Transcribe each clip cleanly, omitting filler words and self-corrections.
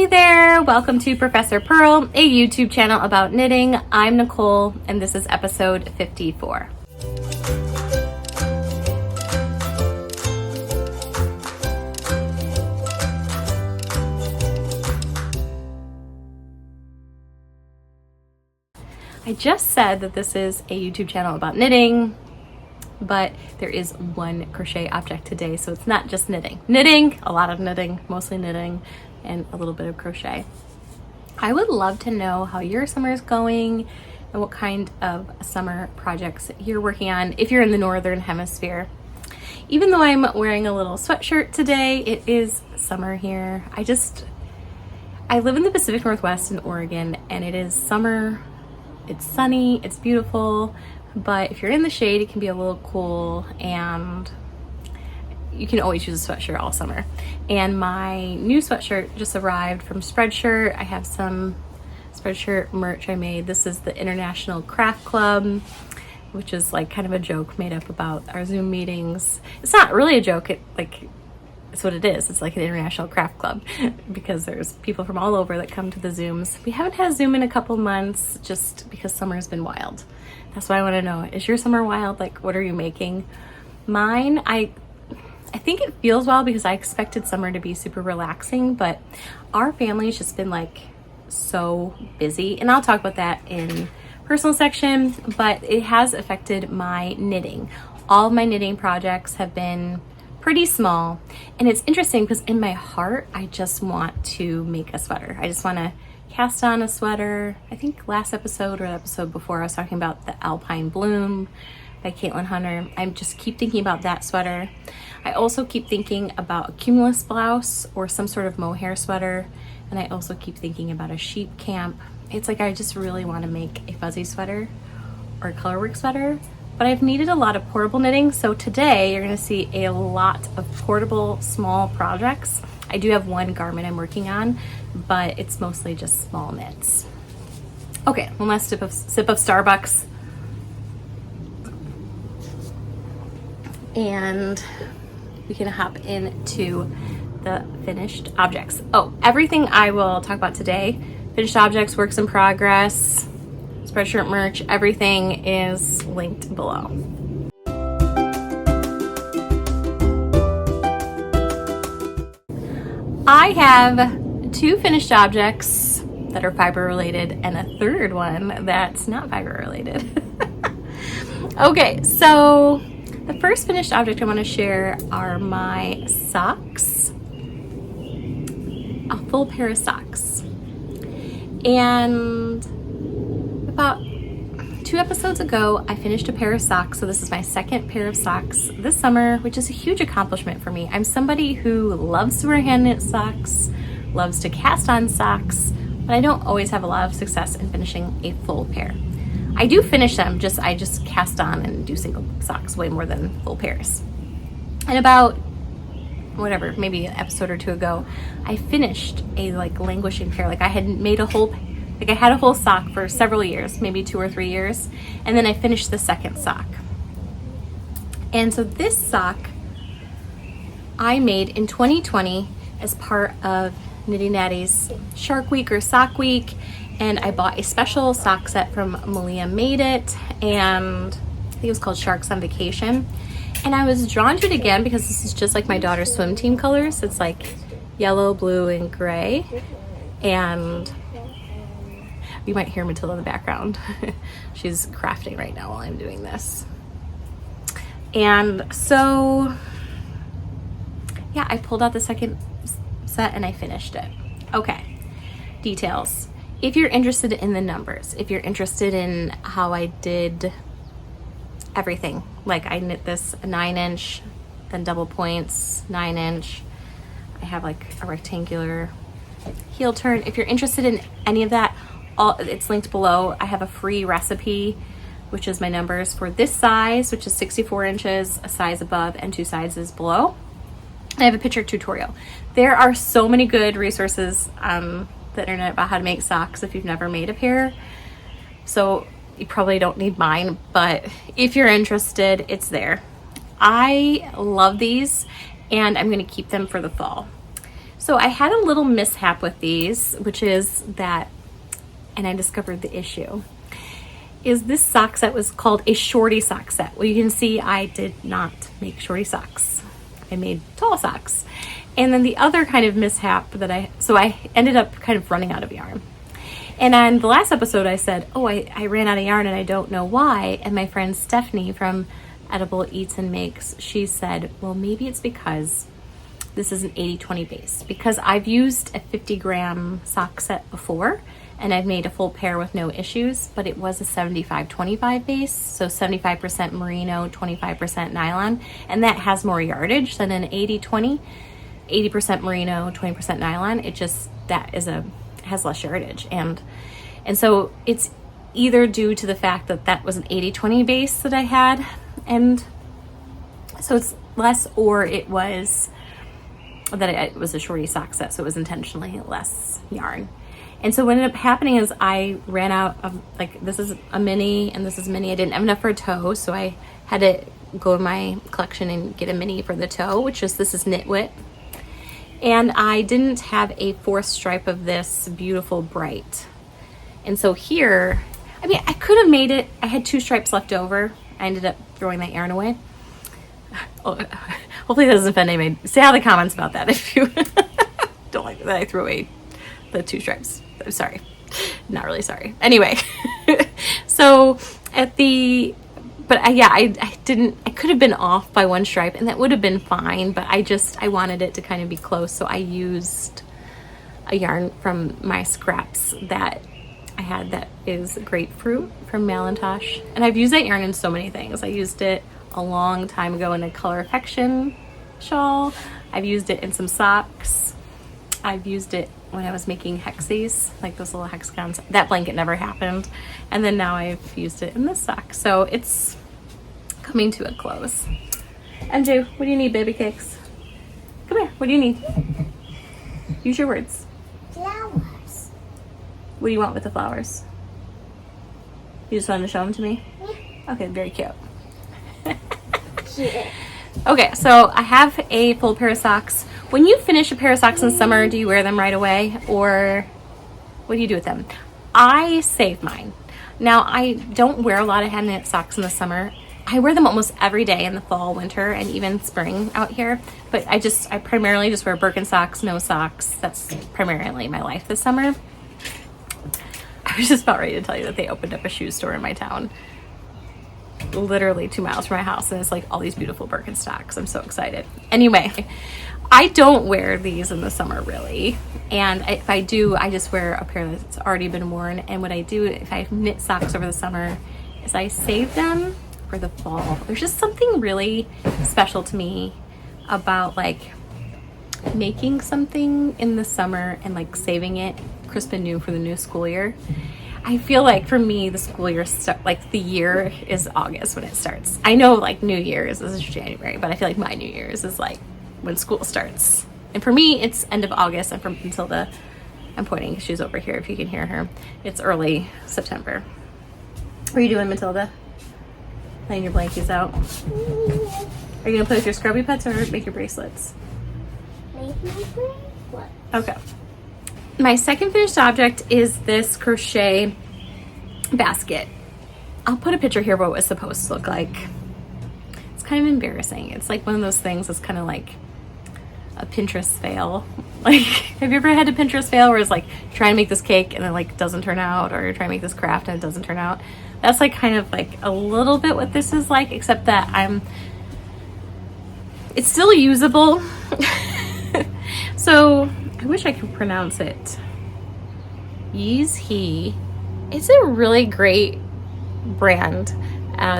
Hey there, welcome to Professor Purl, a YouTube channel about knitting. I'm Nicole and this is episode 54. I just said that this is a YouTube channel about knitting, but there is one crochet object today, so it's not just knitting. Knitting, a lot of knitting, mostly knitting, and a little bit of crochet. I would love to know how your summer is going and what kind of summer projects you're working on if you're in the Northern Hemisphere. Even though I'm wearing a little sweatshirt today, it is summer here. I live in the Pacific Northwest in Oregon, and it is summer. It's sunny, it's beautiful, but if you're in the shade, it can be a little cool, and you can always use a sweatshirt all summer. And my new sweatshirt just arrived from Spreadshirt. I have some Spreadshirt merch I made. This is the International Craft Club, which is like kind of a joke made up about our Zoom meetings. It's not really a joke, it's what it is. It's like an international craft club because there's people from all over that come to the Zooms. We haven't had a Zoom in a couple months just because summer's been wild. That's why I want to know, is your summer wild? Like, what are you making? Mine, I think it feels wild because I expected summer to be super relaxing, but our family's just been like so busy, and I'll talk about that in personal section, but it has affected my knitting. All of my knitting projects have been pretty small, and it's interesting because in my heart I just want to make a sweater. I just want to cast on a sweater. I think last episode or the episode before I was talking about the Alpine Bloom by Caitlin Hunter. I just keep thinking about that sweater. I also keep thinking about a cumulus blouse or some sort of mohair sweater, and I also keep thinking about a sheep camp. It's like I just really want to make a fuzzy sweater or a colorwork sweater, but I've needed a lot of portable knitting, so today you're going to see a lot of portable small projects. I do have one garment I'm working on, but it's mostly just small knits. Okay, one last sip of Starbucks. And we can hop into the finished objects. Oh, everything I will talk about today, finished objects, works in progress, Spreadshirt merch, everything is linked below. I have two finished objects that are fiber related and a third one that's not fiber related. Okay, so the first finished object I want to share are my socks, a full pair of socks. And about 2 episodes ago, I finished a pair of socks. So this is my second pair of socks this summer, which is a huge accomplishment for me. I'm somebody who loves to wear hand knit socks, loves to cast on socks, but I don't always have a lot of success in finishing a full pair. I do finish them, I just cast on and do single socks way more than full pairs. And about, maybe an episode or 2 ago, I finished a languishing pair. I had made a whole, I had a whole sock for several years, maybe 2 or 3 years, and then I finished the second sock. And so this sock I made in 2020 as part of Knitty Natty's Shark Week or Sock Week, and I bought a special sock set from Malia Made It, and I think it was called Sharks on Vacation. And I was drawn to it again because this is just like my daughter's swim team colors. It's like yellow, blue, and gray. And you might hear Matilda in the background. She's crafting right now while I'm doing this. And so, yeah, I pulled out the second set and I finished it. Okay, details. If you're interested in the numbers, if you're interested in how I did everything, like I knit this 9-inch, then double points, 9-inch. I have like a rectangular heel turn. If you're interested in any of that, it's linked below. I have a free recipe, which is my numbers for this size, which is 64 inches, a size above and 2 sizes below. I have a picture tutorial. There are so many good resources on the internet about how to make socks if you've never made a pair. So you probably don't need mine, but if you're interested, it's there. I love these and I'm going to keep them for the fall. So I had a little mishap with these, which is that, and I discovered the issue, is this sock set was called a shorty sock set. Well, you can see I did not make shorty socks. I made tall socks. And then the other kind of mishap that I ended up kind of running out of yarn. And on the last episode I said, oh, I ran out of yarn and I don't know why. And my friend Stephanie from Edible Eats and Makes, she said, well, maybe it's because this is an 80-20 base. Because I've used a 50-gram sock set before and I've made a full pair with no issues, but it was a 75-25 base. So 75% merino, 25% nylon. And that has more yardage than an 80-20. 80% merino, 20% nylon. It just, has less yardage. And so it's either due to the fact that that was an 80-20 base that I had, and so it's less, or it was that it was a shorty sock set, so it was intentionally less yarn. And so what ended up happening is I ran out of, like, this is a mini and this is a mini. I didn't have enough for a toe, so I had to go to my collection and get a mini for the toe, which is, this is Knitwit. And I didn't have a fourth stripe of this beautiful bright. And so here, I mean, I could have made it. I had 2 stripes left over. I ended up throwing that yarn away. Oh, hopefully that doesn't offend anybody. Say out the comments about that if you don't like that I threw away the 2 stripes. I'm sorry. Not really sorry. Anyway, so I could have been off by 1 stripe and that would have been fine, but I wanted it to kind of be close. So I used a yarn from my scraps that I had that is grapefruit from Madelintosh. And I've used that yarn in so many things. I used it a long time ago in a Color Affection shawl. I've used it in some socks. I've used it when I was making hexies, like those little hexagons. That blanket never happened. And then now I've used it in this sock. So it's coming to a close. MJ, what do you need, baby cakes? Come here, what do you need? Use your words. Flowers. What do you want with the flowers? You just wanted to show them to me? Yeah. Okay, very cute. Yeah. Okay, so I have a full pair of socks. When you finish a pair of socks in summer, do you wear them right away, or what do you do with them? I save mine. Now, I don't wear a lot of hand knit socks in the summer. I wear them almost every day in the fall, winter, and even spring out here. But I primarily just wear Birkenstocks, no socks. That's primarily my life this summer. I was just about ready to tell you that they opened up a shoe store in my town, literally 2 miles from my house, and it's like all these beautiful Birkenstocks. I'm so excited. Anyway, I don't wear these in the summer really, and if I do, I just wear a pair that's already been worn. And what I do if I knit socks over the summer is I save them for the fall. There's just something really special to me about like making something in the summer and like saving it crisp and new for the new school year. I feel like for me, the school year, like the year is August when it starts. I know like New Year's is January, but I feel like my New Year's is like when school starts. And for me, it's end of August, and from Matilda, I'm pointing, she's over here if you can hear her. It's early September. What are you doing, Matilda? Laying your blankies out. Are you gonna play with your scrubby pets or make your bracelets? Make my bracelet. Okay. My second finished object is this crochet basket. I'll put a picture here of what it was supposed to look like. It's kind of embarrassing. It's like one of those things that's kind of like a Pinterest fail. Like, have you ever had a Pinterest fail where it's like, you're trying to make this cake and it like doesn't turn out, or you're trying to make this craft and it doesn't turn out? That's like kind of like a little bit what this is like, except that it's still usable. So I wish I could pronounce it. Yeezhee. It's a really great brand.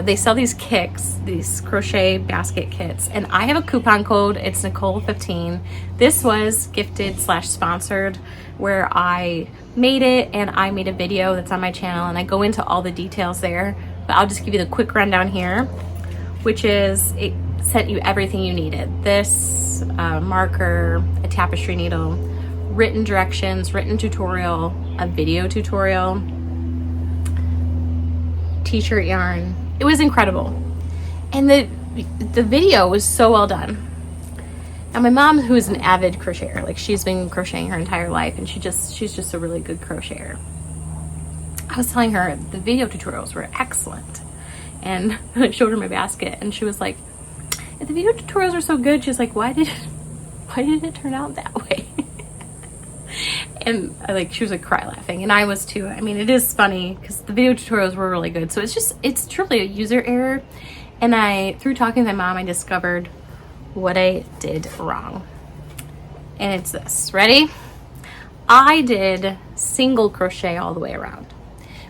They sell these kits, these crochet basket kits, and I have a coupon code. It's Nicole15. This was gifted / sponsored, where I made it and I made a video that's on my channel, and I go into all the details there, but I'll just give you the quick rundown here, which is it sent you everything you needed. This marker, a tapestry needle, written directions, written tutorial, a video tutorial, t-shirt yarn. It was incredible. And the video was so well done. Now my mom, who is an avid crocheter, like she's been crocheting her entire life, and she's just a really good crocheter. I was telling her the video tutorials were excellent, and I showed her my basket, and she was like, if the video tutorials are so good, she's like, why did it turn out that way? And she was like cry laughing, and I was too. I mean, it is funny because the video tutorials were really good. So it's truly a user error. And through talking to my mom, I discovered what I did wrong. And it's this. Ready? I did single crochet all the way around.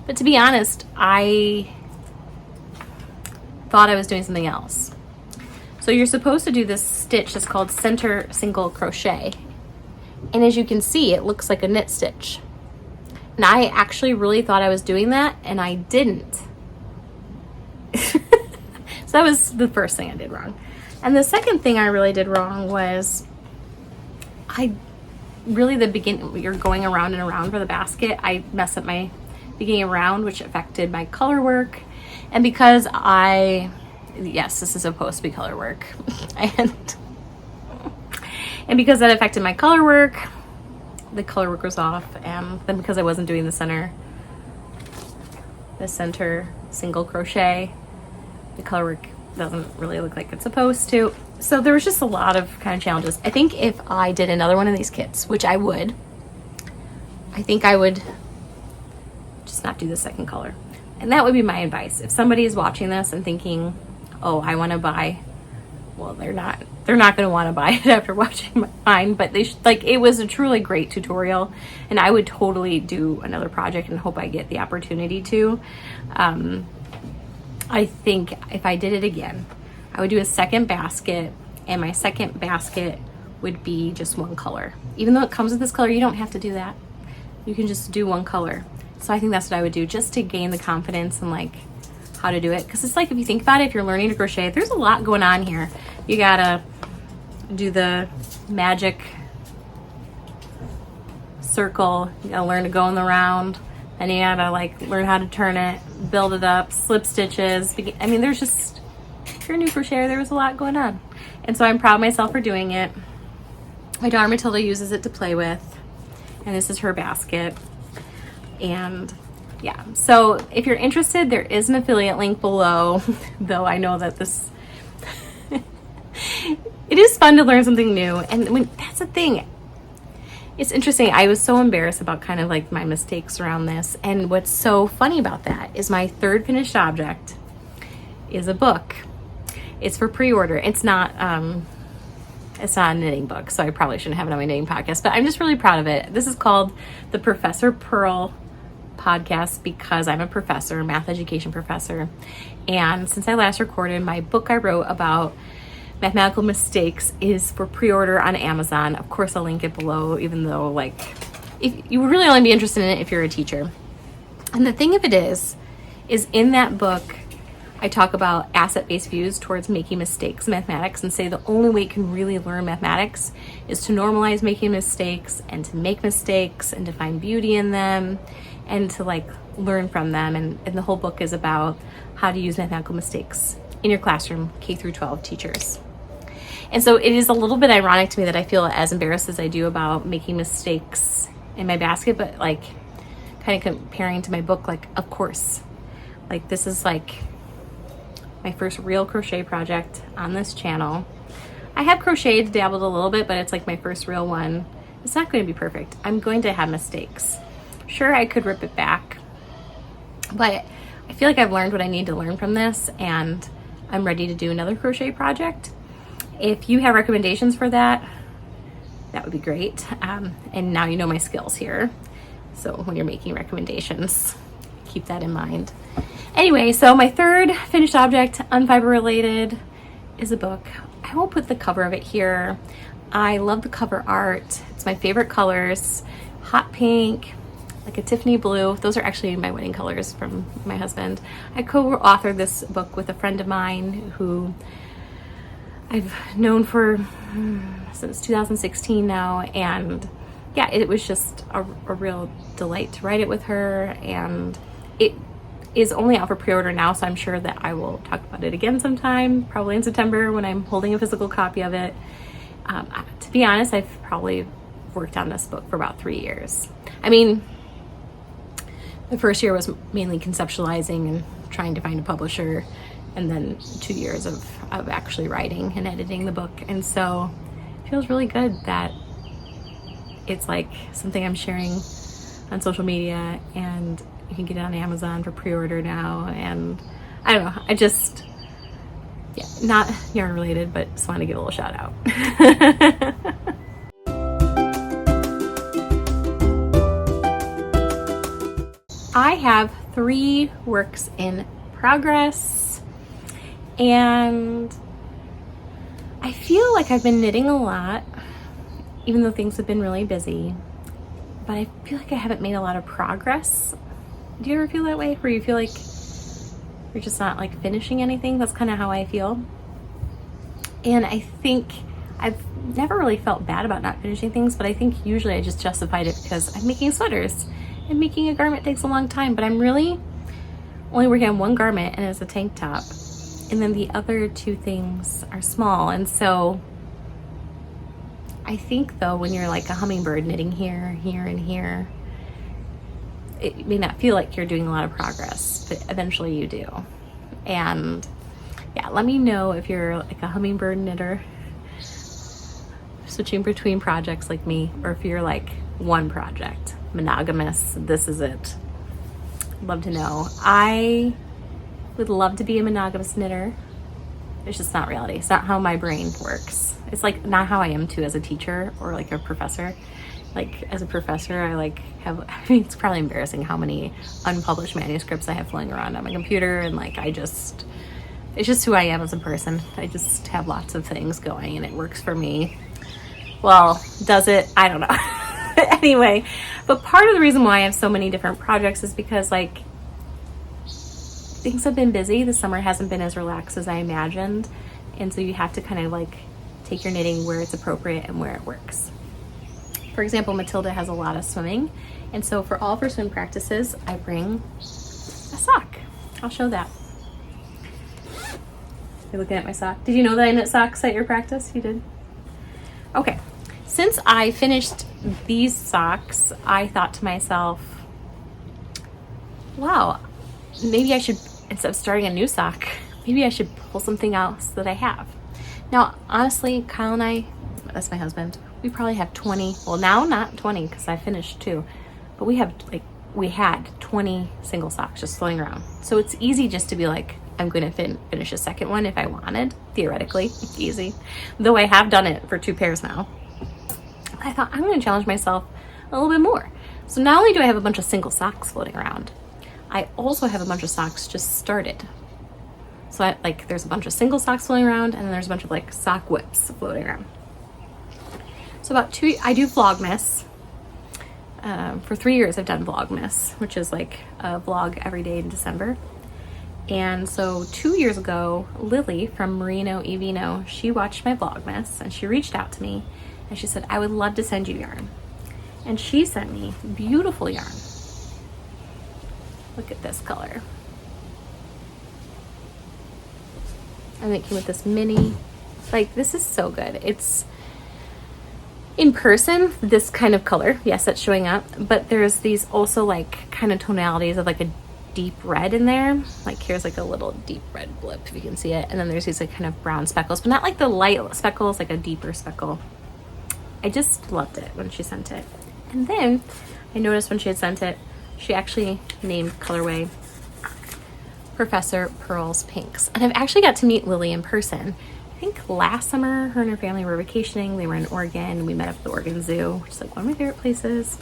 But to be honest, I thought I was doing something else. So you're supposed to do this stitch that's called center single crochet. And as you can see, it looks like a knit stitch. And I actually really thought I was doing that, and I didn't. So that was the first thing I did wrong. And the second thing I really did wrong was you're going around and around for the basket. I messed up my beginning around, which affected my color work. And because yes, this is supposed to be color work. And because that affected my color work, the color work was off. And then because I wasn't doing the center single crochet, the color work doesn't really look like it's supposed to. So there was just a lot of kind of challenges. I think if I did another one of these kits, which I think I would just not do the second color. And that would be my advice. If somebody is watching this and thinking, oh, I want to buy, well, they're not going to want to buy it after watching mine, but it was a truly great tutorial, and I would totally do another project and hope I get the opportunity to. I think if I did it again, I would do a second basket, and my second basket would be just one color. Even though it comes with this color, you don't have to do that. You can just do one color. So I think that's what I would do, just to gain the confidence and how to do it. Because it's if you think about it, if you're learning to crochet, there's a lot going on here. You gotta do the magic circle, you gotta learn to go in the round, and you gotta learn how to turn it, build it up, slip stitches. I mean, there's just, if you're a new crocheter, there was a lot going on. And so I'm proud of myself for doing it. My daughter Matilda uses it to play with, and this is her basket. And yeah, so if you're interested, there is an affiliate link below, though I know that this it is fun to learn something new. And that's the thing, it's interesting. I was so embarrassed about kind of my mistakes around this, and what's so funny about that is my third finished object is a book. It's for pre-order. It's not a knitting book, so I probably shouldn't have it on my knitting podcast, but I'm just really proud of it. This is called the Professor Purl podcast because I'm a professor, math education professor, and since I last recorded, my book I wrote about mathematical mistakes is for pre-order on Amazon. Of course, I'll link it below, even though if you would really only be interested in it if you're a teacher. And the thing of it is in that book, I talk about asset-based views towards making mistakes in mathematics, and say the only way you can really learn mathematics is to normalize making mistakes, and to make mistakes, and to find beauty in them, and to learn from them. And the whole book is about how to use mathematical mistakes in your classroom, K through 12 teachers. And so it is a little bit ironic to me that I feel as embarrassed as I do about making mistakes in my basket, but kind of comparing to my book, of course, this is my first real crochet project on this channel. I have crocheted, dabbled a little bit, but it's my first real one. It's not going to be perfect. I'm going to have mistakes. Sure, I could rip it back, but I feel I've learned what I need to learn from this, and I'm ready to do another crochet project. If you have recommendations for that would be great. And now you know my skills here, so when you're making recommendations, keep that in mind. Anyway, so my third finished object, unfiber related, is a book. I will put the cover of it here. I love the cover art. It's my favorite colors. Hot pink, a Tiffany blue. Those are actually my wedding colors from my husband. I co-authored this book with a friend of mine who I've known for since 2016 now, and yeah, it was just a real delight to write it with her, and it is only out for pre-order now, so I'm sure that I will talk about it again sometime, probably in September when I'm holding a physical copy of it. To be honest, I've probably worked on this book for about 3 years. I mean, the first year was mainly conceptualizing and trying to find a publisher, and then 2 years of actually writing and editing the book. And so it feels really good that it's like something I'm sharing on social media, and you can get it on Amazon for pre-order now. And I don't know, I just, yeah, not yarn related, but just want to give a little shout out. I have 3 works in progress, and I feel like I've been knitting a lot, even though things have been really busy, but I feel like I haven't made a lot of progress. Do you ever feel that way, where you feel like you're just not like finishing anything? That's kind of how I feel. And I think I've never really felt bad about not finishing things, but I think usually I just justified it because I'm making sweaters. And making a garment takes a long time, but I'm really only working on one garment, and it's a tank top. And then the other 2 things are small. And so I think though, when you're like a hummingbird knitting here, here, and here, it may not feel like you're doing a lot of progress, but eventually you do. And yeah, let me know if you're like a hummingbird knitter, switching between projects like me, or if you're like one project, monogamous, this is it. Love to know. I would love to be a monogamous knitter. It's just not reality. It's not how my brain works. It's like not how I am too as a teacher or like a professor. Like as a professor, I like have, I mean, it's probably embarrassing how many unpublished manuscripts I have floating around on my computer, and like it's just who I am as a person. I just have lots of things going, and it works for me. Well, does it? I don't know. Anyway, but part of the reason why I have so many different projects is because like things have been busy. The summer hasn't been as relaxed as I imagined, and so you have to kind of like take your knitting where it's appropriate and where it works. For example, Matilda has a lot of swimming, and so for all of her swim practices, I bring a sock. I'll show that. You're looking at my sock. Did you know that I knit socks at your practice? You did? Okay. Since I finished these socks, I thought to myself, wow, maybe I should, instead of starting a new sock, maybe I should pull something else that I have. Now, honestly, Kyle and I, that's my husband, we probably have 20, well now not 20 because I finished 2, but we had 20 single socks just floating around. So it's easy just to be like, I'm going to finish a second one if I wanted, theoretically, easy. Though I have done it for 2 pairs now. I thought I'm going to challenge myself a little bit more. So not only do I have a bunch of single socks floating around, I also have a bunch of socks just started. So there's a bunch of single socks floating around, and then there's a bunch of like sock whips floating around. So I do Vlogmas. For 3 years I've done Vlogmas, which is like a vlog every day in December. And so 2 years ago, Lily from Merino Vino, she watched my Vlogmas, and she reached out to me, and she said, I would love to send you yarn. And she sent me beautiful yarn. Look at this color. And it came with this mini, like this is so good. It's in person, this kind of color, yes, that's showing up, but there's these also like kind of tonalities of like a deep red in there. Like here's like a little deep red blip if you can see it, and then there's these like kind of brown speckles, but not like the light speckles, like a deeper speckle. I just loved it when she sent it. And then I noticed when she had sent it, she actually named colorway Professor Purl's Pinks. And I've actually got to meet Lily in person. I think last summer, her and her family were vacationing. They were in Oregon, and we met up at the Oregon Zoo, which is like one of my favorite places.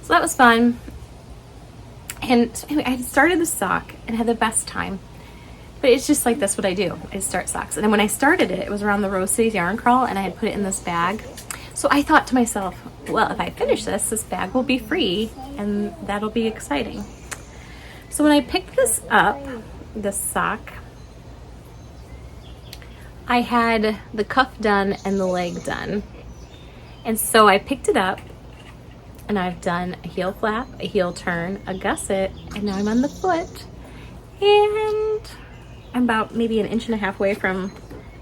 So that was fun. And so anyway, I started the sock and had the best time. But it's just like, that's what I do. I start socks. And then when I started it, it was around the Rose City's yarn crawl, and I had put it in this bag. So I thought to myself, well, if I finish this bag will be free, and that'll be exciting. So when I picked this up, this sock, I had the cuff done and the leg done. And so I picked it up, and I've done a heel flap, a heel turn, a gusset, and now I'm on the foot. And I'm about maybe 1.5 inches away from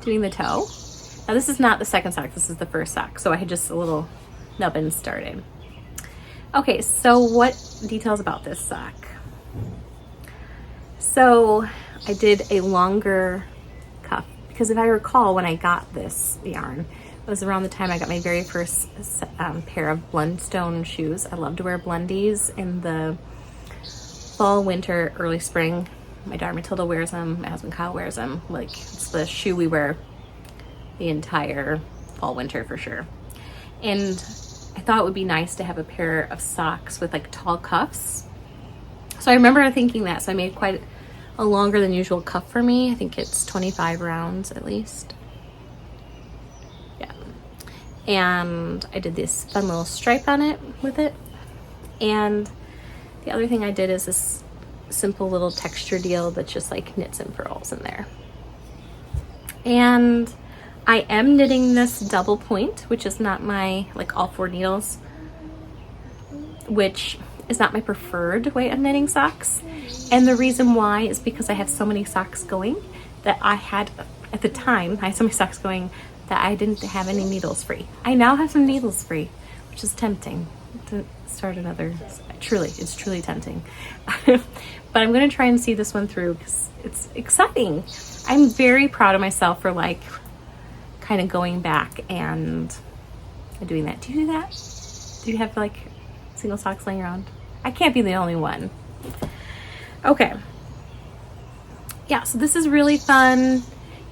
doing the toe. Now this is not the second sock, this is the first sock. So I had just a little nubbin started. Okay, so what details about this sock? So I did a longer cuff because if I recall when I got this yarn, it was around the time I got my very first pair of Blundstone shoes. I love to wear blundies in the fall, winter, early spring. My daughter Matilda wears them, my husband Kyle wears them. Like, it's the shoe we wear the entire fall, winter for sure. And I thought it would be nice to have a pair of socks with like tall cuffs. So I remember thinking that, so I made quite a longer than usual cuff for me. I think it's 25 rounds at least. Yeah. And I did this fun little stripe on it with it. And the other thing I did is this simple little texture deal that's just like knits and purls in there. And I am knitting this double point, which is not my, like all 4 needles, which is not my preferred way of knitting socks. And the reason why is because I have so many socks going that I had, at the time, I had so many socks going that I didn't have any needles free. I now have some needles free, which is tempting to start another. It's truly tempting. But I'm gonna try and see this one through because it's exciting. I'm very proud of myself for like kind of going back and doing that. Do you do that? Do you have like single socks laying around? I can't be the only one. Okay. Yeah, so this is really fun.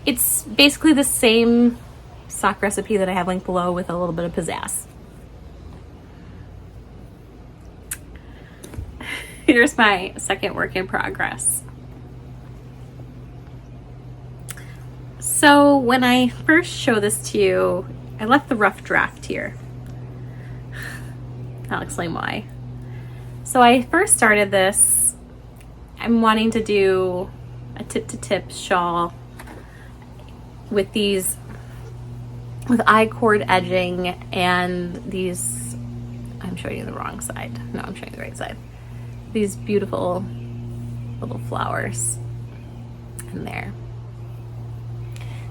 It's basically the same sock recipe that I have linked below with a little bit of pizzazz. Here's my second work in progress. So when I first show this to you, I left the rough draft here. I'll explain why. So I first started this, I'm wanting to do a tip-to-tip shawl with these, with I-cord edging and these, I'm showing you the wrong side. No, I'm showing you the right side. These beautiful little flowers in there.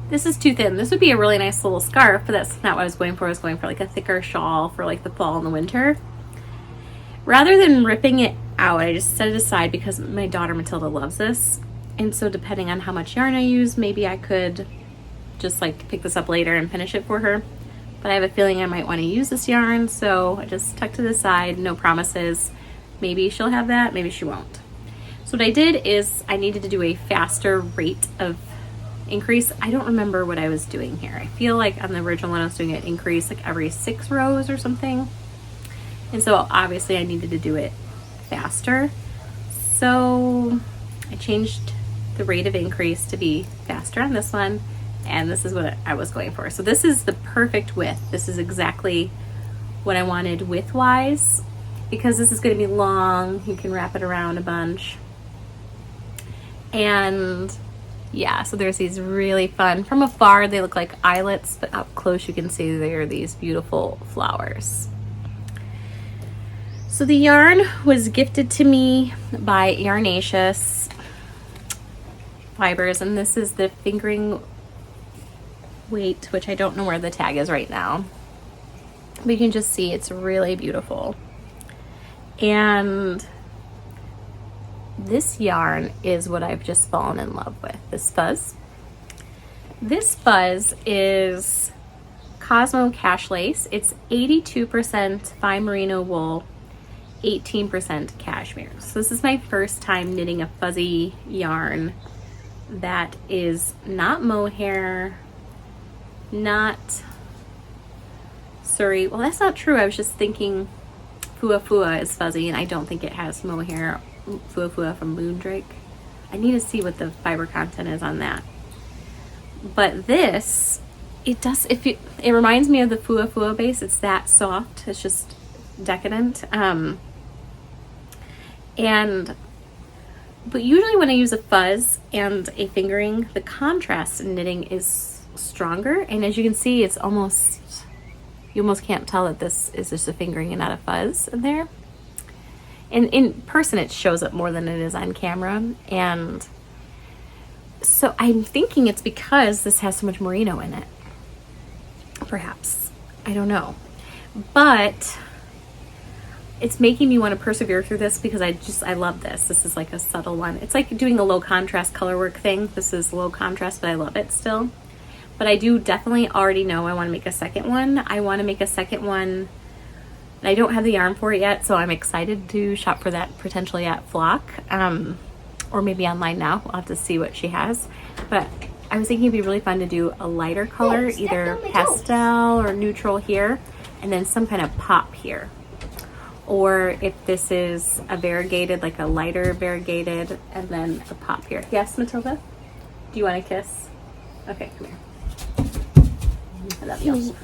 This is too thin. This would be a really nice little scarf, but that's not what I was going for. I was going for like a thicker shawl for like the fall and the winter. Rather than ripping it out, I just set it aside because my daughter Matilda loves this. And so depending on how much yarn I use, maybe I could just like pick this up later and finish it for her. But I have a feeling I might want to use this yarn, so I just tucked to the side, no promises. Maybe she'll have that, maybe she won't. So what I did is I needed to do a faster rate of increase. I don't remember what I was doing here. I feel like on the original one I was doing it increase like every 6 rows or something. And so obviously I needed to do it faster. So I changed the rate of increase to be faster on this one. And this is what I was going for. So this is the perfect width. This is exactly what I wanted width-wise, because this is going to be long. You can wrap it around a bunch. And yeah, so there's these really fun, from afar they look like eyelets, but up close you can see they are these beautiful flowers. So the yarn was gifted to me by Yarnaceous Fibers, and this is the fingering weight, which I don't know where the tag is right now, but you can just see it's really beautiful. And this yarn is what I've just fallen in love with, this fuzz. This fuzz is Cosmo Cash Lace. It's 82% fine merino wool, 18% cashmere. So this is my first time knitting a fuzzy yarn that is not mohair, not Surrey. Well, that's not true. I was just thinking Fua Fua is fuzzy, and I don't think it has mohair. Fua Fua from Moondrake. I need to see what the fiber content is on that. But this, it does, it reminds me of the Fua Fua base. It's that soft. It's just decadent. But usually when I use a fuzz and a fingering, the contrast in knitting is stronger. And as you can see, it's almost, you almost can't tell that this is just a fingering and not a fuzz in there. And in person, it shows up more than it is on camera. And so I'm thinking it's because this has so much merino in it. perhaps. I don't know. But it's making me want to persevere through this because I love this. This is like a subtle one. It's like doing a low contrast color work thing. This is low contrast, but I love it still. But I do definitely already know I want to make a second one. I want to make a second one. I don't have the yarn for it yet, so I'm excited to shop for that potentially at Flock, or maybe online now. I'll have to see what she has. But I was thinking it'd be really fun to do a lighter color, either pastel or neutral here, and then some kind of pop here. Or if this is a variegated, like a lighter variegated, and then a pop here. Yes, Matilda? Do you want a kiss? Okay, come here. I love you.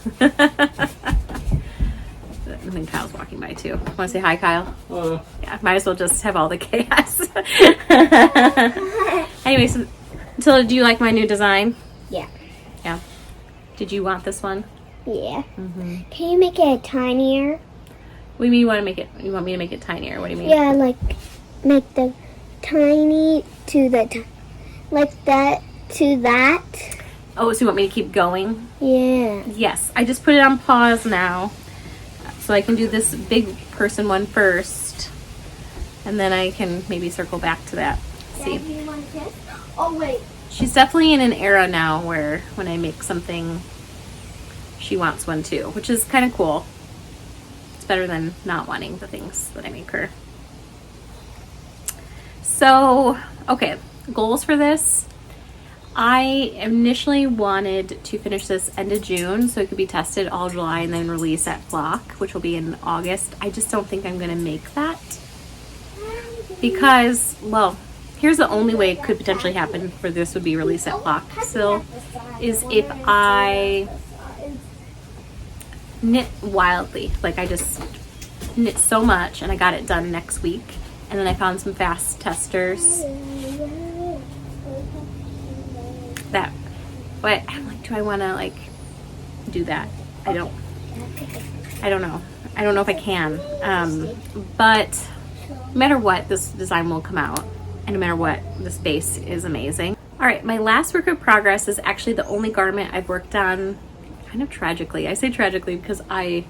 I think Kyle's walking by too. Want to say hi, Kyle? Yeah, might as well just have all the chaos. Anyway, so Matilda, do you like my new design? Yeah. Yeah. Did you want this one? Yeah. Can you make it tinier? What do you mean you want to make it? You want me to make it tinier? What do you mean? Yeah, like make the tiny to the like that to that. Oh, so you want me to keep going? Yeah. Yes. I just put it on pause now, so I can do this big person one first, and then I can maybe circle back to that. See. Dad, you want this? Oh wait. She's definitely in an era now where when I make something, she wants one too, which is kind of cool. It's better than not wanting the things that I make her. So, okay, goals for this. I initially wanted to finish this end of June so it could be tested all July and then release at Flock, which will be in August. I just don't think I'm going to make that because, well, here's the only way it could potentially happen for this would be released at Flock still, is if I knit wildly. Like I just knit so much and I got it done next week, and then I found some fast testers that, but I'm like, do I want to like do that? I don't know. I don't know if I can. But no matter what, this design will come out, and no matter what, this base is amazing. All right, my last work of progress is actually the only garment I've worked on, kind of tragically. I say tragically because I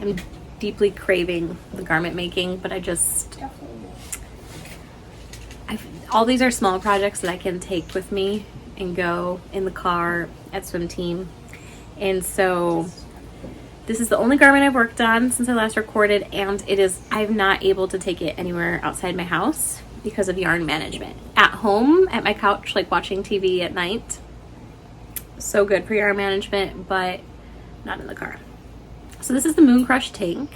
am deeply craving the garment making, but all these are small projects that I can take with me and go in the car at swim team. And so this is the only garment I've worked on since I last recorded, and I'm not able to take it anywhere outside my house because of yarn management. At home, at my couch, like watching TV at night, so good for yarn management, but not in the car. So this is the Mooncrush tank.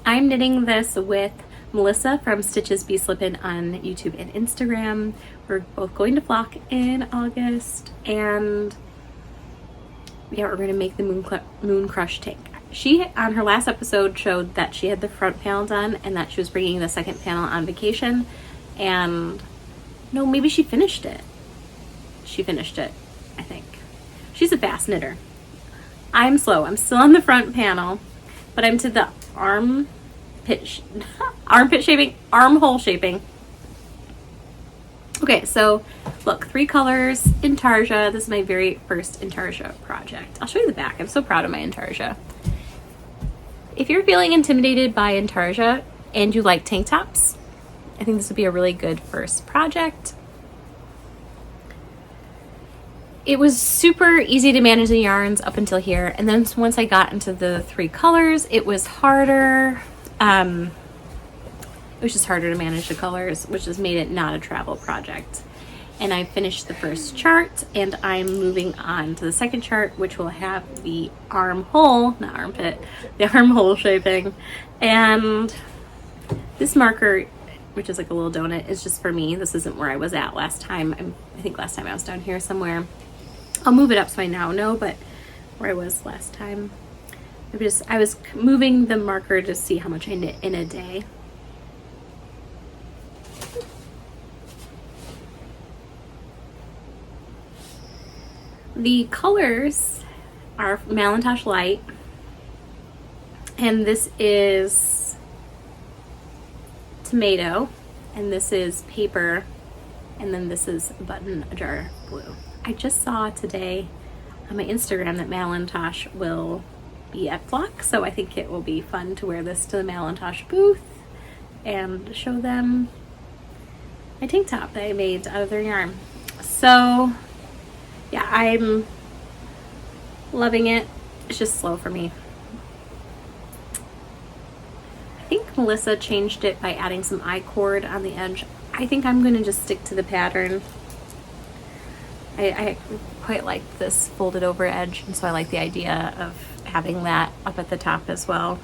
I'm knitting this with Melissa from Stitches Be Slippin' on YouTube and Instagram. We're both going to Flock in August, and yeah, we're going to make the Mooncrush tank. She, on her last episode, showed that she had the front panel done and that she was bringing the second panel on vacation, and no, maybe she finished it. She finished it, I think. She's a fast knitter. I'm slow. I'm still on the front panel, but I'm to the armhole shaping. Okay, so look, 3 colors, Intarsia. This is my very first Intarsia project. I'll show you the back. I'm so proud of my Intarsia. If you're feeling intimidated by Intarsia and you like tank tops, I think this would be a really good first project. It was super easy to manage the yarns up until here, and then once I got into the 3 colors, it was harder. It was just harder to manage the colors, which has made it not a travel project. And I finished the first chart, and I'm moving on to the second chart, which will have the armhole, not armpit, the armhole shaping. And this marker, which is like a little donut, is just for me. This isn't where I was at last time. I think last time I was down here somewhere. I'll move it up so I now know, but where I was last time, I was moving the marker to see how much I knit in a day. The colors are Madelintosh Light, and this is Tomato, and this is Paper, and then this is Button Jar Blue. I just saw today on my Instagram that Madelintosh will be at Flock, so I think it will be fun to wear this to the Madelintosh booth and show them my tank top that I made out of their yarn. So yeah, I'm loving it. It's just slow for me. I think Melissa changed it by adding some I-cord on the edge. I think I'm going to just stick to the pattern. I quite like this folded over edge, and so I like the idea of having that up at the top as well.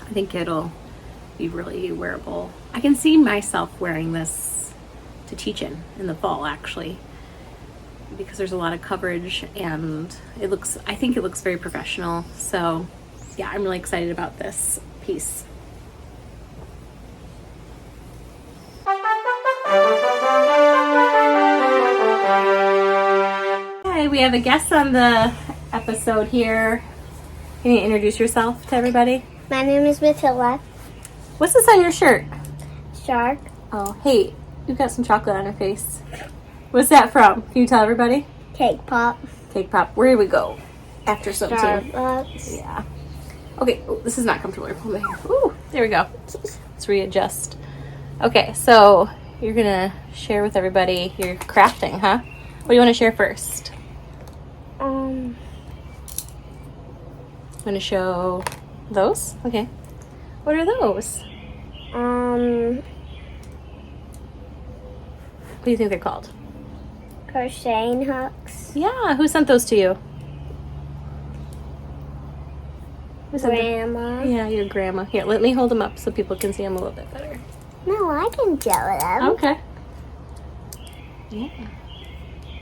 I think it'll be really wearable. I can see myself wearing this to teach in the fall, actually, because there's a lot of coverage, and I think it looks very professional. So yeah, I'm really excited about this piece. Hi, we have a guest on the episode here. Can you introduce yourself to everybody? My name is Matilda. What's this on your shirt? Shark. Oh, hey, you've got some chocolate on your face. What's that from? Can you tell everybody? Cake Pop. Cake Pop. Where do we go after something? Starbucks. Yeah. Okay, oh, this is not comfortable. Pull my hair. Ooh, there we go. Let's readjust. Okay, so you're gonna share with everybody your crafting, huh? What do you want to share first? Um, I'm gonna show those. Okay. What are those? um, What do you think they're called? crocheting hooks. Yeah. Who sent those to you? Who sent them? Grandma. Yeah, your grandma. Here, let me hold them up so people can see them a little bit better. No, I can gel them. Okay. Yeah.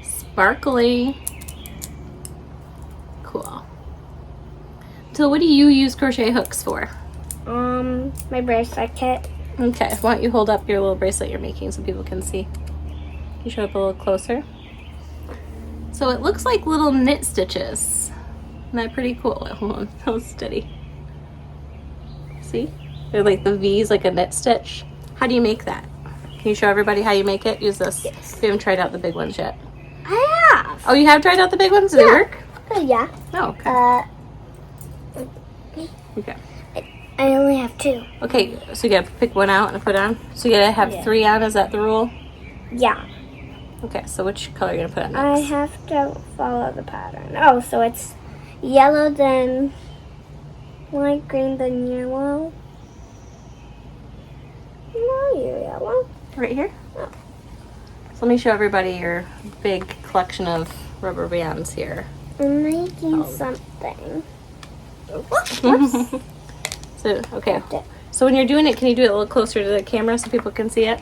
Sparkly. Cool. So what do you use crochet hooks for? My bracelet kit. Okay, why don't you hold up your little bracelet you're making so people can see. You show up a little closer. So it looks like little knit stitches. Isn't that pretty cool? Hold on, hold steady. See? They're like the V's, like a knit stitch. How do you make that? Can you show everybody how you make it? Use this. Yes. We haven't tried out the big ones yet. I have. Oh, you have tried out the big ones? Do they work? Yeah. Oh, okay. Okay. I only have 2. Okay, so you gotta pick one out and put on. So you gotta have 3 on, is that the rule? Yeah. Okay, so which color are you gonna put on I next? have to follow the pattern. Oh, so it's yellow, then light green, then yellow. No, yellow. Right here? Oh. So let me show everybody your big collection of rubber bands here. I'm making Oh. something. So, okay. So when you're doing it, can you do it a little closer to the camera so people can see it?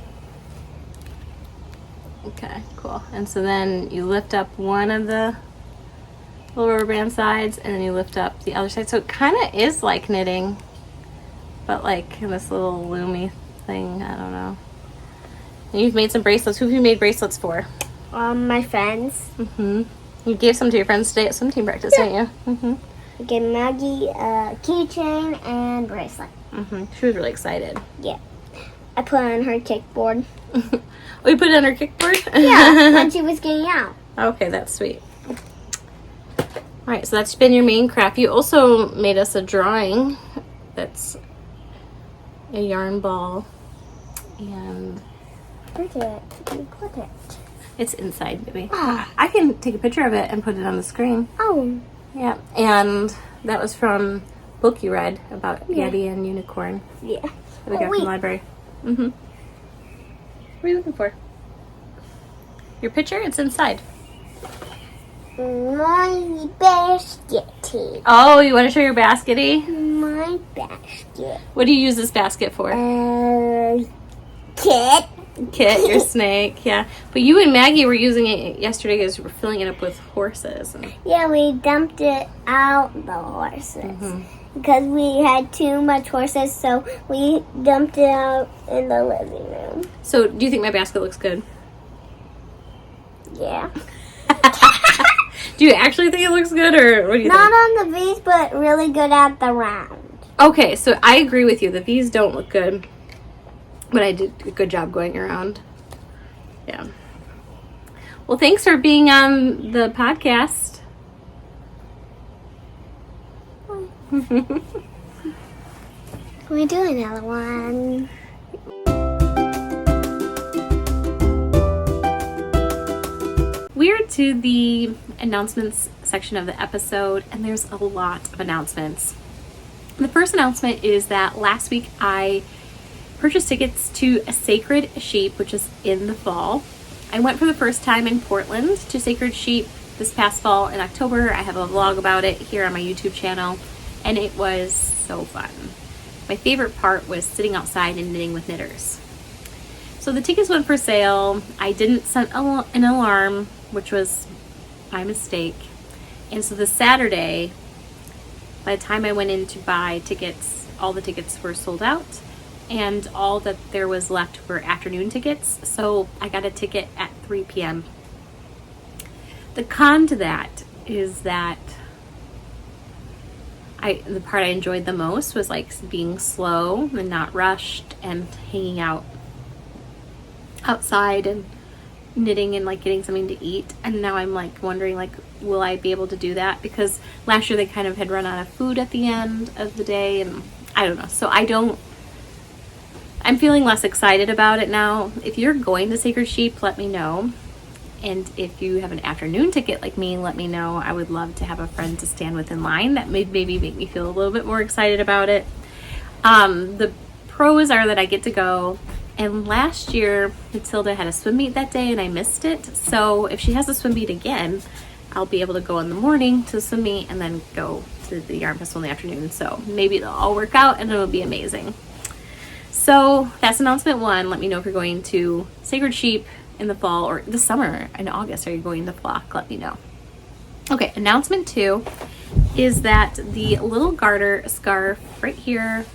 Okay, cool. And so then you lift up one of the little rubber band sides, and then you lift up the other side. So it kind of is like knitting, but like in this little loomy thing. I don't know. And you've made some bracelets. Who have you made bracelets for? My friends. Mm-hmm. You gave some to your friends today at swim team practice, didn't you? Mm-hmm. I gave Maggie a keychain and bracelet. Mm-hmm. She was really excited. Yeah. I put it on her kickboard. Oh, you put it on her kickboard? Yeah, when she was getting out. Okay, that's sweet. All right, so that's been your main craft. You also made us a drawing that's a yarn ball, and Where did you put it? it's inside, baby. I can take a picture of it and put it on the screen. Oh. Yeah, and that was from book you read about Yeah. Yeti and Unicorn Yeah. that we got from the library. Mm-hmm. What are you looking for? Your picture? It's inside. My basket. Oh, you want to show your baskety? My basket. What do you use this basket for? Kit. Kit, your snake, yeah. But you and Maggie were using it yesterday because you were filling it up with horses. And Yeah, we dumped it out the horses. Because we had too much horses, so we dumped it out in the living room. so, do you think my basket looks good? Yeah. Do you actually think it looks good, or what do you Not think? on the V's, but really good at the round. Okay, so I agree with you. The V's don't look good, but I did a good job going around. Yeah. Well, thanks for being on the podcast. We do another one. We're to the announcements section of the episode, and there's a lot of announcements. The first announcement is that last week I purchased tickets to a Sacred Sheep, which is in the fall. I went for the first time in Portland to Sacred Sheep this past fall in October. I have a vlog about it here on my YouTube channel, and it was so fun. My favorite part was sitting outside and knitting with knitters. So the tickets went for sale. I didn't set an alarm, which was my mistake. And so the Saturday, by the time I went in to buy tickets, all the tickets were sold out, and all that there was left were afternoon tickets. So I got a ticket at 3 p.m. The con to that is that the part I enjoyed the most was like being slow and not rushed and hanging out outside and knitting and like getting something to eat. And now I'm like wondering, like, will I be able to do that? Because last year they kind of had run out of food at the end of the day, and I don't know. So I'm feeling less excited about it now. If you're going to Sacred Sheep, let me know. And if you have an afternoon ticket like me, let me know. I would love to have a friend to stand with in line. That may maybe make me feel a little bit more excited about it. The pros are that I get to go. And last year, Matilda had a swim meet that day and I missed it. So if she has a swim meet again, I'll be able to go in the morning to the swim meet and then go to the yarn festival in the afternoon. So maybe it'll all work out and it'll be amazing. So that's announcement one. Let me know if you're going to Sacred Sheep in the fall or the summer in August. Are you going to Flock? Let me know. Okay, announcement two is that the little garter scarf right here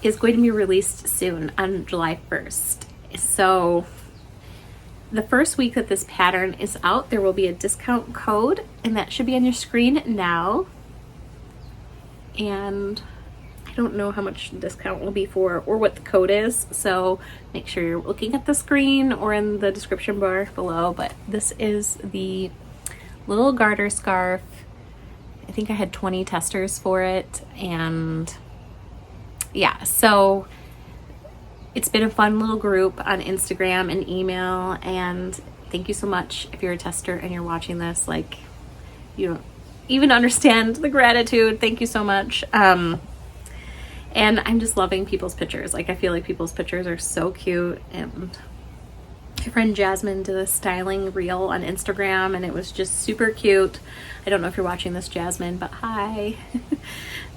is going to be released soon on July 1st. So the first week that this pattern is out, there will be a discount code, and that should be on your screen now. And I don't know how much the discount will be for or what the code is, so make sure you're looking at the screen or in the description bar below. But this is the little garter scarf. I think I had 20 testers for it, and yeah, so it's been a fun little group on Instagram and email, and thank you so much if you're a tester and you're watching this. Like, you don't even understand the gratitude. Thank you so much. And I'm just loving people's pictures. Like, I feel like people's pictures are so cute. And my friend Jasmine did a styling reel on Instagram, and it was just super cute. I don't know if you're watching this, Jasmine, but hi.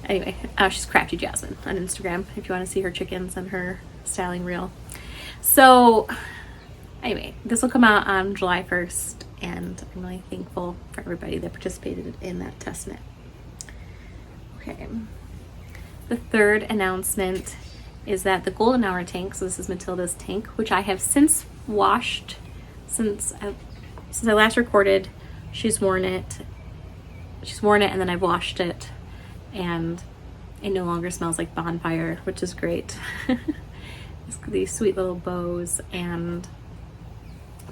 Anyway, she's Crafty Jasmine on Instagram if you want to see her chickens and her styling reel. So anyway, this will come out on July 1st, and I'm really thankful for everybody that participated in that test knit. Okay. The third announcement is that the golden hour tank, so this is Matilda's tank, which I have since washed since I last recorded. She's worn it and then I've washed it, and it no longer smells like bonfire, which is great. These sweet little bows, and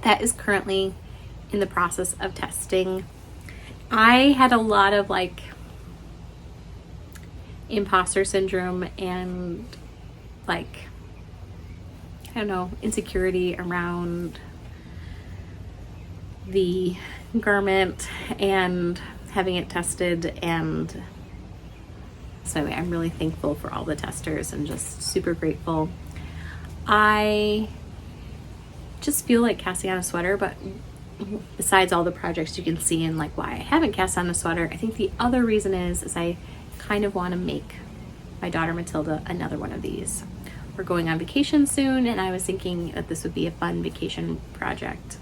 that is currently in the process of testing. I had a lot of like imposter syndrome and like, I don't know, insecurity around the garment and having it tested. And so anyway, I'm really thankful for all the testers and just super grateful. I just feel like casting on a sweater, but besides all the projects you can see and like why I haven't cast on a sweater, I think the other reason is I kind of want to make my daughter Matilda another one of these. We're going on vacation soon, and I was thinking that this would be a fun vacation project.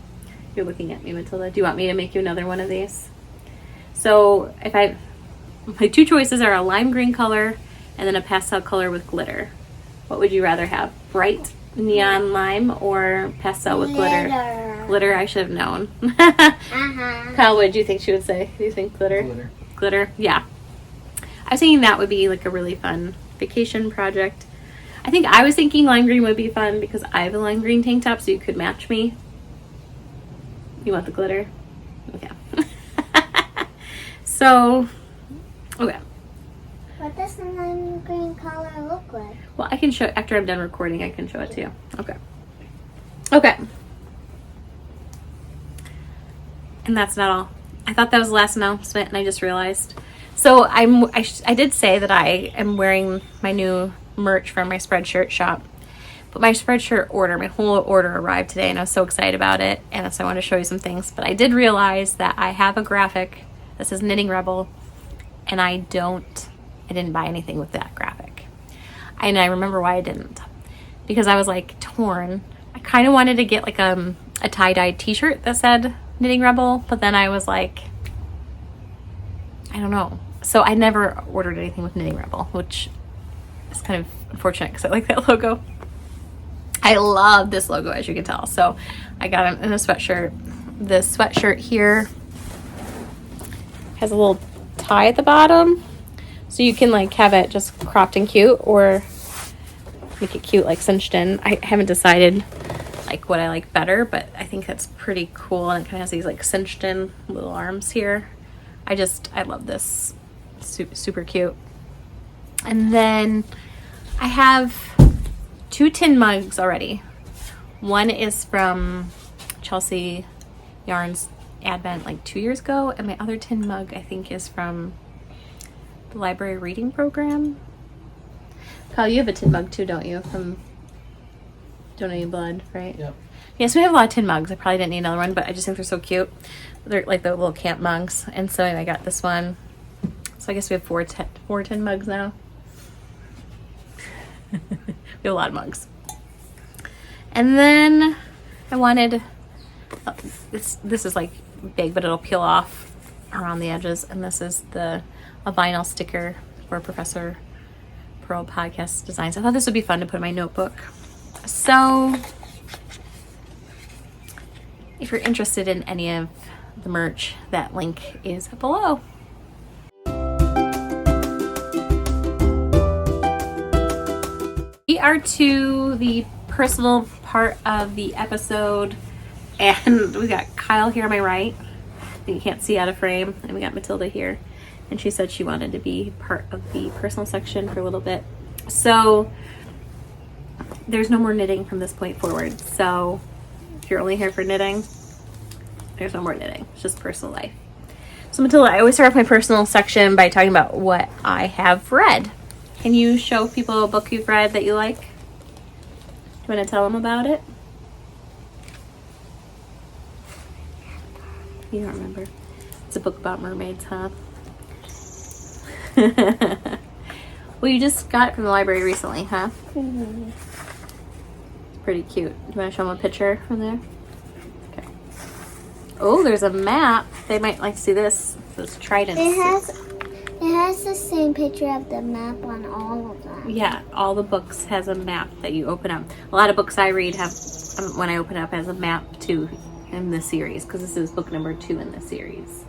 You're looking at me, Matilda. Do you want me to make you another one of these? So my two choices are a lime green color and then a pastel color with glitter. What would you rather have? Bright neon lime or pastel with glitter? Glitter, I should have known. Kyle, what did you think she would say? Do you think glitter? Glitter, yeah. I was thinking that would be like a really fun vacation project. I think I was thinking lime green would be fun because I have a lime green tank top, so you could match me. You want the glitter? Okay. So, okay. What does the lime green color look like? Well, I can show after I'm done recording. I can show it to you. Okay. Okay. And that's not all. I thought that was the last announcement, and I just realized. So I did say that I am wearing my new merch from my Spreadshirt shop. But my Spreadshirt order, my whole order arrived today, and I was so excited about it. And so I want to show you some things. But I did realize that I have a graphic that says Knitting Rebel, and I didn't buy anything with that graphic. And I remember why I didn't. Because I was like torn. I kind of wanted to get like a tie-dye t-shirt that said Knitting Rebel, but then I was like, I don't know. So I never ordered anything with Knitting Rebel, which is kind of unfortunate because I like that logo. I love this logo, as you can tell. So I got it in a sweatshirt. This sweatshirt here has a little tie at the bottom. So you can like have it just cropped and cute, or make it cute like cinched in. I haven't decided like what I like better, but I think that's pretty cool. And it kind of has these like cinched in little arms here. I love this. Super cute. And then I have 2 tin mugs already. One is from Chelsea Yarns Advent like 2 years ago, and my other tin mug I think is from the library reading program. Kyle, you have a tin mug too, don't you? From Donating Blood, right? Yep. Yes, we have a lot of tin mugs. I probably didn't need another one, but I just think they're so cute. They're like the little camp mugs. And so I got this one. So I guess we have four tin mugs now. We have a lot of mugs. And then I wanted, this is like big, but it'll peel off around the edges. And this is a vinyl sticker for Professor Purl Podcast Designs. I thought this would be fun to put in my notebook. So if you're interested in any of the merch, that link is below. We are to the personal part of the episode, and we got Kyle here on my right. I think you can't see out of frame, and we got Matilda here, and she said she wanted to be part of the personal section for a little bit. So there's no more knitting from this point forward. So if you're only here for knitting, there's no more knitting. It's just personal life. So Matilda, I always start off my personal section by talking about what I have read. Can you show people a book you've read that you like? Do you want to tell them about it? You don't remember. It's a book about mermaids, huh? Well, you just got it from the library recently, huh? Mm-hmm. It's pretty cute. Do you want to show them a picture from there? Okay. Oh, there's a map. They might like to see this. This trident. It has the same picture of the map on all of them. Yeah, all the books has a map that you open up. A lot of books I read have, when I open up, has a map too in the series, because this is book number 2 in the series.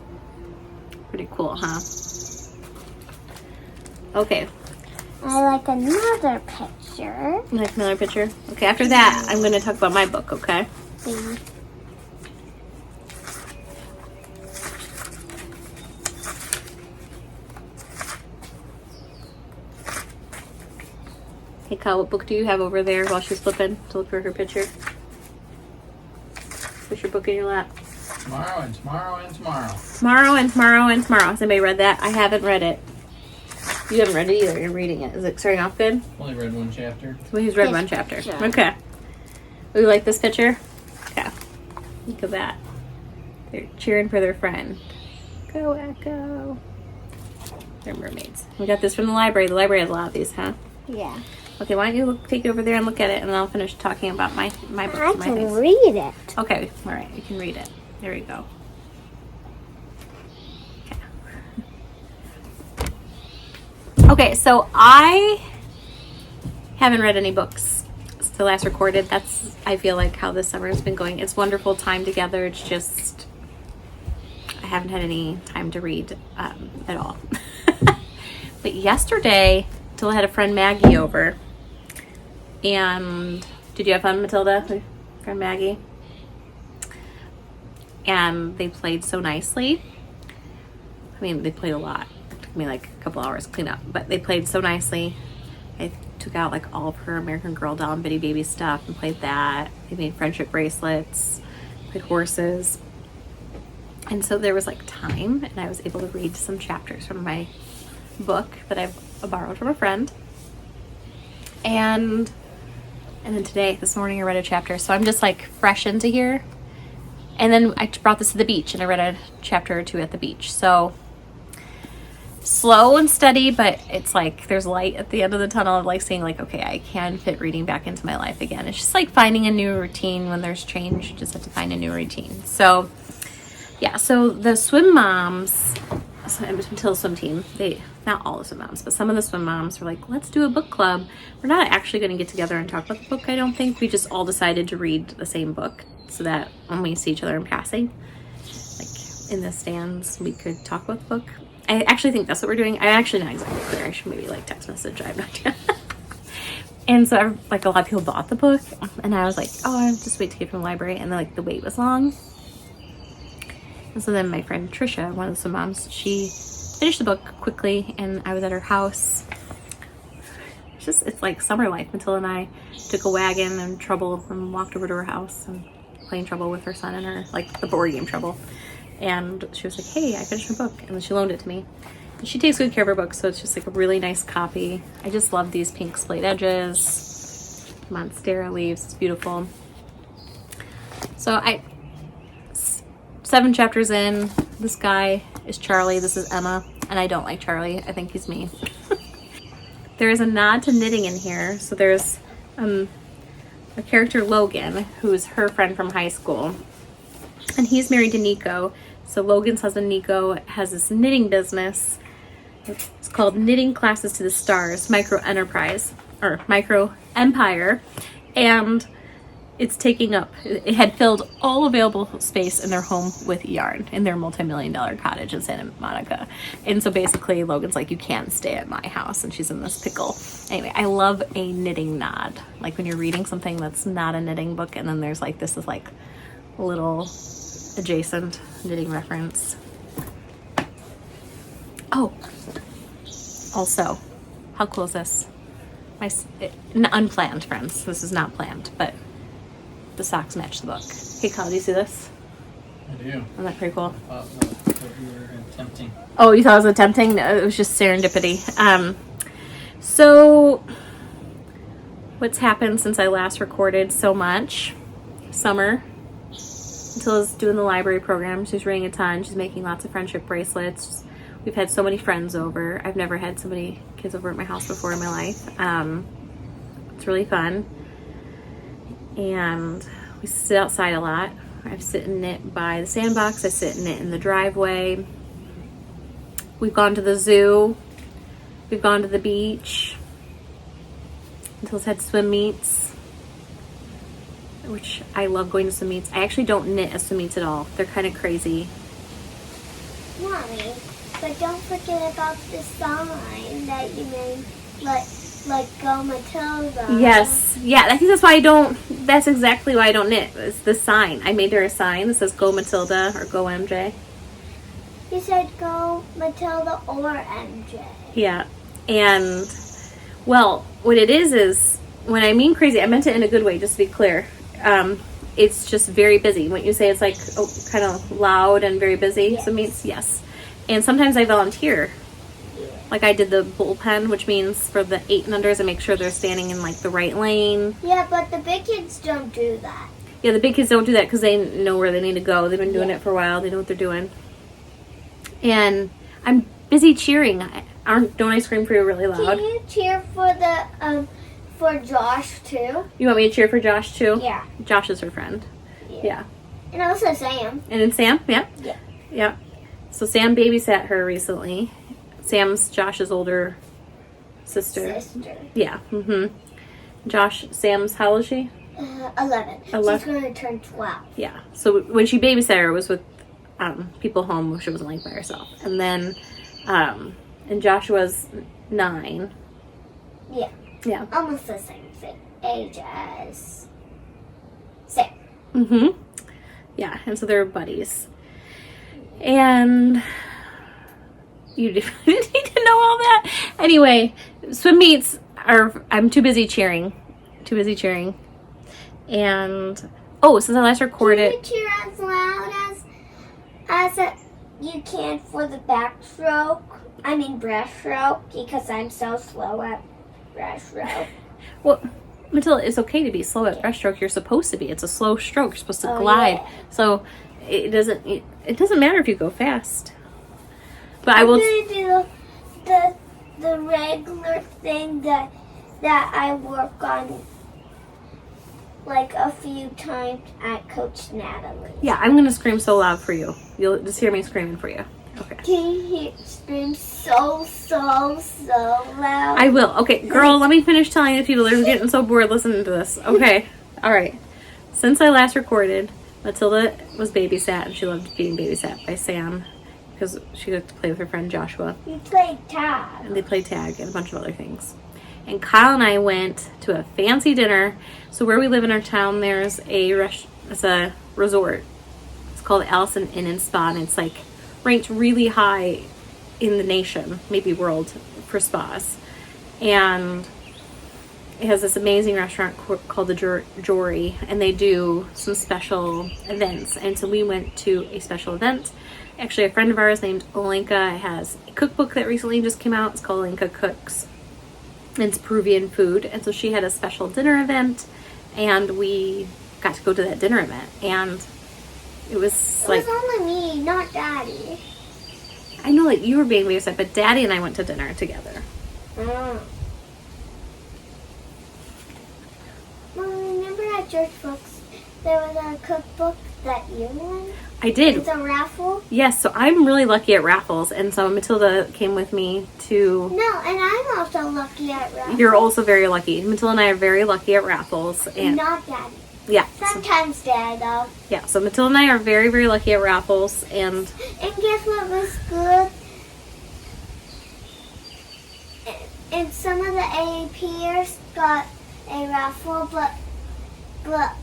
Pretty cool, huh? Okay. I like another picture. You like another picture? Okay, after that, I'm going to talk about my book, okay? Mm. Hey, Kyle, what book do you have over there while she's flipping to look for her picture? What's your book in your lap? Tomorrow and tomorrow and tomorrow. Tomorrow and tomorrow and tomorrow. Has anybody read that? I haven't read it. You haven't read it either. You're reading it. Is it starting off good? Only read one chapter. Well, he's read one chapter. Okay. We like this picture? Okay. Look at that. They're cheering for their friend. Go, Echo. They're mermaids. We got this from the library. The library has a lot of these, huh? Yeah. Okay, why don't you take it over there and look at it, and then I'll finish talking about my books. I and my can things. read it. Okay, all right, you can read it. There we go. Okay, so I haven't read any books since the last recorded. That's, I feel like, how this summer has been going. It's wonderful time together. It's just, I haven't had any time to read at all. But yesterday, Matilda had a friend Maggie over. And did you have fun, Matilda, with friend Maggie? And they played so nicely. I mean, they played a lot. took me like a couple hours to clean up, but they played so nicely. I took out like all of her American Girl doll and Bitty Baby stuff and played that. They made friendship bracelets, played horses. And so there was like time, and I was able to read some chapters from my book that I've borrowed from a friend. And then today, this morning, I read a chapter. So I'm just like fresh into here. And then I brought this to the beach, and I read a chapter or two at the beach. So slow and steady, but it's like there's light at the end of the tunnel of like saying like, okay, I can fit reading back into my life again. It's just like finding a new routine. When there's change, you just have to find a new routine. So yeah, so the swim moms, until the swim team, not all the swim moms, but some of the swim moms were like, let's do a book club. We're not actually going to get together and talk about the book, I don't think. We just all decided to read the same book so that when we see each other in passing, like in the stands, we could talk about the book. I actually think that's what we're doing. I'm actually not exactly clear. I should maybe like text message. I have no idea. And so like a lot of people bought the book, and I was like, oh, I'll just wait to get from the library. And then like the wait was long. And so then my friend Trisha, one of the swim moms, she finished the book quickly, and I was at her house. It's like summer life. Matilda and I took a wagon and Trouble and walked over to her house and playing Trouble with her son and her, like the board game Trouble. And she was like, hey, I finished my book. And then she loaned it to me. And she takes good care of her book, so it's just like a really nice copy. I just love these pink splayed edges. Monstera leaves, it's beautiful. So 7 chapters in, this guy is Charlie, this is Emma, and I don't like Charlie. I think he's mean. There is a nod to knitting in here. So there's a character, Logan, who's her friend from high school, and he's married to Nico. So Logan's husband, Nico, has this knitting business. It's called Knitting Classes to the Stars, Micro Empire, and it's taking up, it had filled all available space in their home with yarn in their multi-million-dollar cottage in Santa Monica. And so basically Logan's like, you can't stay at my house, and she's in this pickle. Anyway, I love a knitting nod, like when you're reading something that's not a knitting book, and then there's like, this is like a little adjacent knitting reference. Oh, also, how cool is this? Unplanned, friends. This is not planned, but the socks match the book. Hey, Kyle, do you see this? I do. Isn't that pretty cool? What you were attempting. Oh, you thought it was attempting? No, it was just serendipity. So what's happened since I last recorded so much? Summer. Matila's doing the library program. She's reading a ton. She's making lots of friendship bracelets. We've had so many friends over. I've never had so many kids over at my house before in my life. It's really fun. And we sit outside a lot. I sit and knit by the sandbox. I sit and knit in the driveway. We've gone to the zoo. We've gone to the beach. Matila's had swim meets, which I love going to swim meets. I actually don't knit at swim meets at all. They're kind of crazy. Mommy, but don't forget about the sign that you made, like Go Matilda. Yes. Yeah, I think that's exactly why I don't knit. It's the sign. I made her a sign that says Go Matilda or Go MJ. You said Go Matilda or MJ. Yeah. And, well, what it is when I mean crazy, I meant it in a good way, just to be clear. It's just very busy. When you say it's like kind of loud and very busy, yes. So it means yes. And sometimes I volunteer. Like I did the bullpen, which means for the 8 and unders, I make sure they're standing in like the right lane. Yeah, but the big kids don't do that. Yeah, the big kids don't do that because they know where they need to go. They've been doing it for a while. They know what they're doing. And I'm busy cheering. Don't I scream for you really loud? Can you cheer for the for Josh too? You want me to cheer for Josh too? Yeah. Josh is her friend. Yeah. And also Sam. And then Sam? Yeah. Yeah. Yeah. So Sam babysat her recently. Sam's Josh's older sister. Yeah. Sam's, how old is she? 11. 11. She's going to turn 12. Yeah. So when she babysat her, it was with people home. She wasn't like by herself. And then, and Joshua's 9. Yeah. Yeah. Almost the same age as Sam. Yeah. And so they're buddies. And You didn't need to know all that. Anyway, swim meets are, I'm too busy cheering. Too busy cheering. And, oh, since I last recorded. Can you cheer as loud as you can for the backstroke? I mean breaststroke, because I'm so slow at breaststroke. Well, Matilda, it's okay to be slow at breaststroke. You're supposed to be. It's a slow stroke. You're supposed to glide. Yeah. So it doesn't matter if you go fast. But I'm gonna do the regular thing that I work on like a few times at Coach Natalie. Yeah, I'm gonna scream so loud for you. You'll just hear me screaming for you. Okay. Can you scream so loud? I will. Okay, girl, let me finish telling the people. They're getting so bored listening to this. Okay. All right. Since I last recorded, Matilda was babysat, and she loved being babysat by Sam because she got to play with her friend Joshua. You played tag. And they played tag and a bunch of other things. And Kyle and I went to a fancy dinner. So where we live in our town, there's it's a resort. It's called Allison Inn and Spa, and it's like ranked really high in the nation, maybe world, for spas. And it has this amazing restaurant called the Jory, and they do some special events. And so we went to a special event. Actually, a friend of ours named Olenka has a cookbook that recently just came out. It's called Olenka Cooks. It's Peruvian food. And so she had a special dinner event, and we got to go to that dinner event. And it was like... It was only me, not Daddy. I know that you were being babysat, but Daddy and I went to dinner together. Well, remember at George Books, there was a cookbook that you won? I did. It's a raffle? Yes, so I'm really lucky at raffles, and so Matilda came with me to... No, and I'm also lucky at raffles. You're also very lucky. Matilda and I are very lucky at raffles. And not Daddy. yeah. Sometimes Dad, though. Yeah, so Matilda and I are very, very lucky at raffles, and... And guess what was good? And some of the AAPers got a raffle, but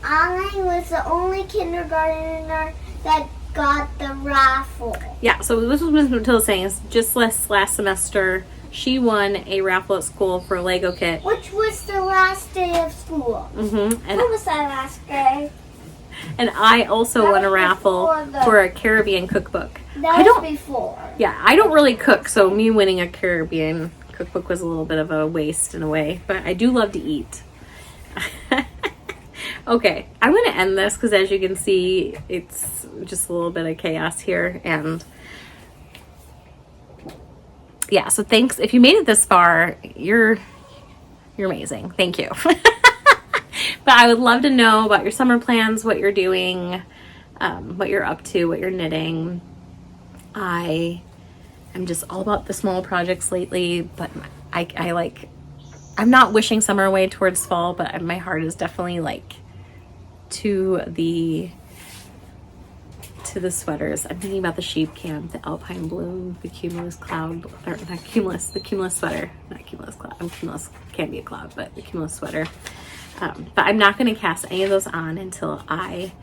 I was the only kindergartner that got the raffle. Yeah, so this was what Matilda was saying, is just last semester, she won a raffle at school for a Lego kit. Which was the last day of school. Mm-hmm. And, What was that last day? and I also That won a was raffle before the- for a Caribbean cookbook. That was before. Yeah, I don't really cook, so me winning a Caribbean cookbook was a little bit of a waste in a way, but I do love to eat. Okay, I'm going to end this because as you can see, it's just a little bit of chaos here. And yeah, so thanks. If you made it this far, you're amazing. Thank you. But I would love to know about your summer plans, what you're doing, what you're up to, what you're knitting. I'm just all about the small projects lately, but I'm not wishing summer away towards fall, but my heart is definitely like to the sweaters. I'm thinking about the sheep camp, the alpine bloom, the cumulus cloud, or not cumulus, the cumulus sweater, not cumulus cloud. Cumulus can't be a cloud, but the cumulus sweater. But I'm not going to cast any of those on until I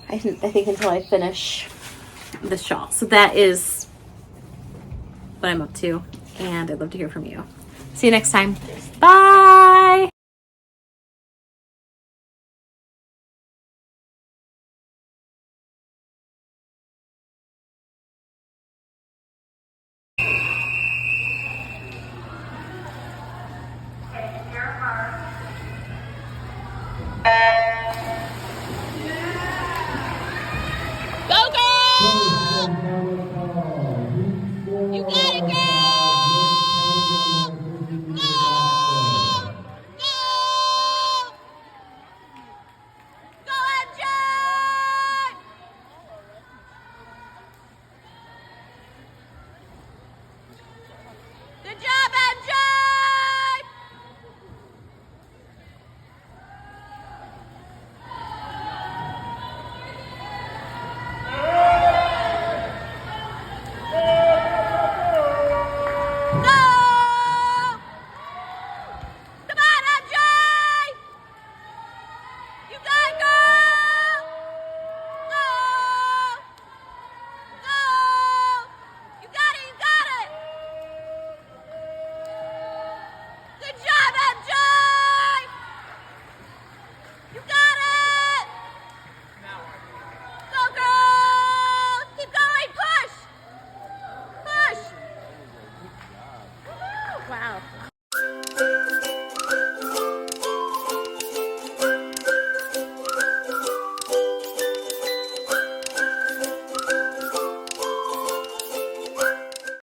think until I finish the shawl. So that is what I'm up to, and I'd love to hear from you. See you next time. Bye! Go, girl! You got it, girl! Go! Wow.